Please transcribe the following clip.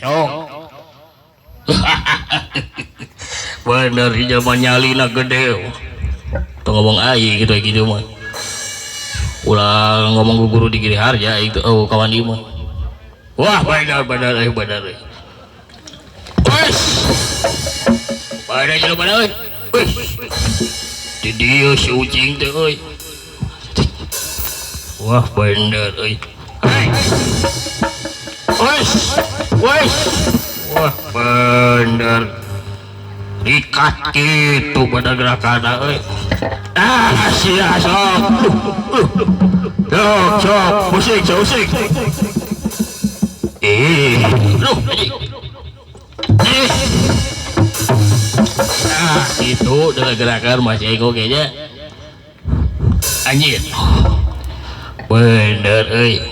Sok. Bener di zaman nyalina gede. Tuh ngomong ai gitu mah. Ulah ngomong ke guru di Giri Harja itu kawan ieu mah. Wah bener. Wes. Pada jalan mana euy? Wih. Di dieu si ucing teh euy. Wah bener euy. Hei. Wes. Wah bener. Dikat gitu pada gerakan euy. Sia sok. Sok, musik. Itu dengan gerakan masih ego kayaknya. Anjir. Bener euy.